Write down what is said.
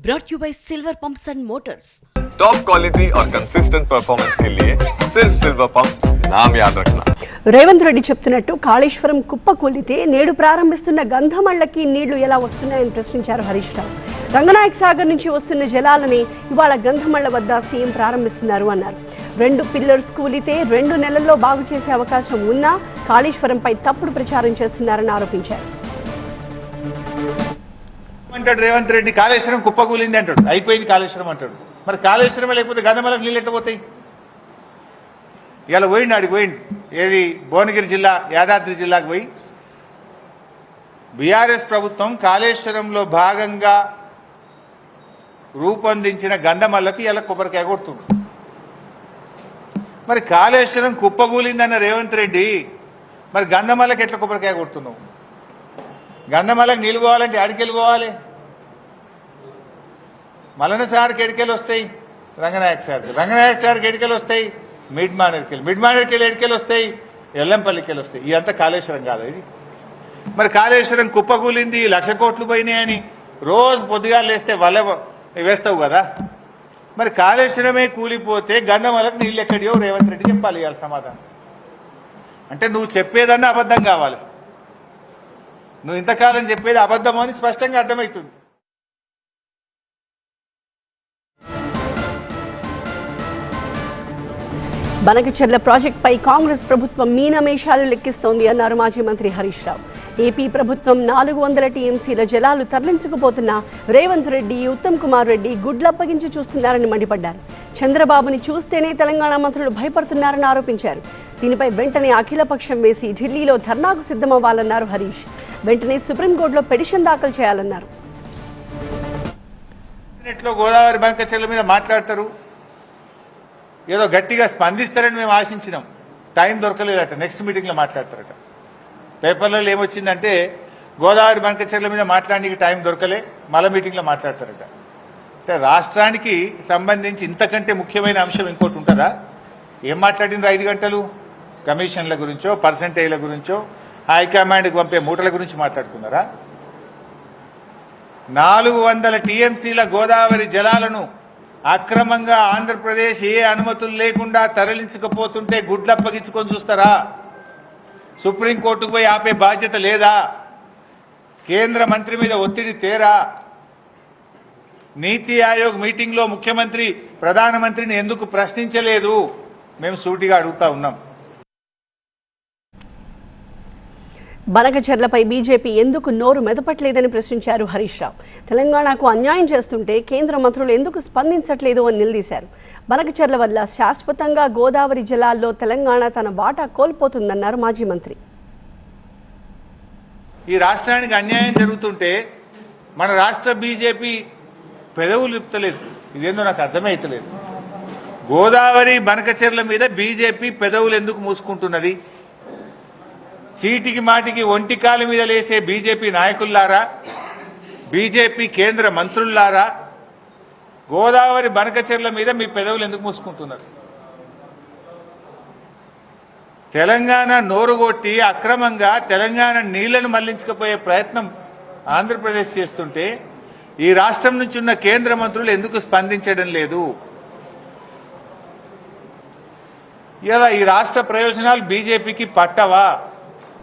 brought you by Silver Pumps and Motors. Top quality और consistent performance के लिए सिर्फ सिल्वर पंप्स नाम याद रखना. రేవంత్ రెడ్డి చెప్తున్నట్టు కాళేశ్వరం కుప్పకూలితే నేడు ప్రారంభిస్తున్న గంధమళ్ళకి నీళ్లు ఎలా వస్తున్నాయని ప్రశ్నించారు హరీష్ రావు. రంగనాయక సాగర్ నుంచి వస్తున్న జలాలని ఇవాళ గంధమళ్ళ వద్ద సీఎం ప్రారంభిస్తున్నారు అన్నారు. 2 పిల్లర్స్ కూలితే 2 నెలల్లో బాగు చేసే అవకాశం ఉన్నా కాళేశ్వరంపై తప్పుడు ప్రచారం చేస్తున్నారని ఆరోపించారు. అంటాడు రేవంత్ రెడ్డి, కాళేశ్వరం కుప్పకూలింది అంటాడు, అయిపోయింది కాళేశ్వరం అంటాడు. మరి కాళేశ్వరం లేకపోతే గంధమలకు నీళ్ళు ఎట్లా పోతాయి? ఇలా పోయిండు, ఆడికి పోయిండు. ఏది భువనగిరి జిల్లా, యాదాద్రి జిల్లాకు పోయి బీఆర్ఎస్ ప్రభుత్వం కాళేశ్వరంలో భాగంగా రూపొందించిన గంధమల్లకు ఇలా కొబ్బరికాయ కొడుతుంది. మరి కాళేశ్వరం కుప్పకూలిందన్న రేవంత్ రెడ్డి, మరి గంధమల్లకు ఎట్లా కొబ్బరికాయ కొడుతున్నావు? గంధమల్లకు నీళ్ళు పోవాలంటే ఆడికెళ్ళి పోవాలి. మలన సార్కి ఎడికెళ్ళి వస్తాయి, రంగనాయక సార్కి ఎడికెళ్ళి వస్తాయి, మిడ్ మానేర్కెళ్ళి ఎడికెళ్ళి వస్తాయి, ఎల్లంపల్లికి వెళ్ళి వస్తాయి. ఇదంతా కాళేశ్వరం కాదు ఇది. మరి కాళేశ్వరం కుప్పకూలింది, 1,00,000 కోట్లు పోయినాయని రోజు పొద్దుగాలు వేస్తే వేస్తావు కదా. మరి కాళేశ్వరమే కూలిపోతే గంధమలకు నీళ్ళు ఎక్కడియో రేవంత్ రెడ్డి చెప్పాలి ఇవాళ సమాధానం. అంటే నువ్వు చెప్పేదన్నా అబద్ధం కావాలి. నువ్వు ఇంతకాలం చెప్పేది అబద్ధం అని స్పష్టంగా అర్థమవుతుంది. బనకచెర్ల ప్రాజెక్టుపై కాంగ్రెస్ ప్రభుత్వం మీనమేషాలు లెక్కిస్తోంది అన్నారు మాజీ మంత్రి హరీష్ రావు. ఏపీ ప్రభుత్వం 400 టీఎంసీల జలాలు తరలించకపోతున్న రేవంత్ రెడ్డి, ఉత్తమ్ కుమార్ రెడ్డి గుడ్లప్పగించి చూస్తున్నారని మండిపడ్డారు. చంద్రబాబుని చూస్తేనే తెలంగాణ మంత్రులు భయపడుతున్నారని ఆరోపించారు. దీనిపై వెంటనే అఖిలపక్షం వేసి ఢిల్లీలో ధర్నాకు సిద్ధమవ్వాలన్నారు హరీష్. వెంటనే సుప్రీంకోర్టులో పిటిషన్ దాఖలు చేయాలన్నారు. గోదావరి బనకచెర్ల మీద మాట్లాడతారు, ఏదో గట్టిగా స్పందిస్తారని మేము ఆశించినాం. టైం దొరకలేదట, నెక్స్ట్ మీటింగ్లో మాట్లాడతారట. పేపర్లలో ఏమొచ్చిందంటే గోదావరి బనకచెర్ల మీద మాట్లాడడానికి టైం దొరకలే, మళ్ళా మీటింగ్లో మాట్లాడతారట. అంటే రాష్ట్రానికి సంబంధించి ఇంతకంటే ముఖ్యమైన అంశం ఇంకోటి ఉంటుందా? ఏం మాట్లాడినారు 5 గంటలు? కమిషన్ల గురించో, పర్సంటేజ్ల గురించో, హైకమాండ్కి పంపే మూటల గురించి మాట్లాడుకున్నారా? 400 టీఎంసీల గోదావరి జలాలను అక్రమంగా ఆంధ్రప్రదేశ్ ఏ అనుమతులు లేకుండా తరలించకపోతుంటే గుడ్లప్పగించుకొని చూస్తారా? సుప్రీంకోర్టుకు పోయి ఆపే బాధ్యత లేదా? కేంద్ర మంత్రి మీద ఒత్తిడి తేరా? నీతి ఆయోగ్ మీటింగ్లో ముఖ్యమంత్రి ప్రధానమంత్రిని ఎందుకు ప్రశ్నించలేదు? మేము సూటిగా అడుగుతా ఉన్నాం. బనకచెర్లపై బీజేపీ ఎందుకు నోరు మెదపట్లేదని ప్రశ్నించారు హరీష్ రావు. తెలంగాణకు అన్యాయం చేస్తుంటే కేంద్ర మంత్రులు ఎందుకు స్పందించట్లేదు అని నిలదీశారు. బనకచెర్ల వల్ల శాశ్వతంగా గోదావరి జలాల్లో తెలంగాణ తన వాటా కోల్పోతుందన్నారు మాజీ మంత్రి. ఈ రాష్ట్రానికి అన్యాయం జరుగుతుంటే మన రాష్ట్ర బీజేపీ పెదవులు ఇప్పలేదు. ఇదేందో నాకు అర్థమైతలేదు. గోదావరి బనకచెర్ల మీద బీజేపీ పెదవులు ఎందుకు మూసుకుంటున్నది? చీటికి మాటికి ఒంటికాలు మీద లేసే బీజేపీ నాయకుల్లారా, బీజేపీ కేంద్ర మంత్రుల్లారా, గోదావరి బనకచెర్ల మీద మీ పెదవులు ఎందుకు మూసుకుంటున్నారు? తెలంగాణ నోరుగొట్టి అక్రమంగా తెలంగాణ నీళ్లను మళ్లించకపోయే ప్రయత్నం ఆంధ్రప్రదేశ్ చేస్తుంటే ఈ రాష్ట్రం నుంచి ఉన్న కేంద్ర మంత్రులు ఎందుకు స్పందించడం లేదు? ఇలా ఈ రాష్ట్ర ప్రయోజనాలు బీజేపీకి పట్టవా?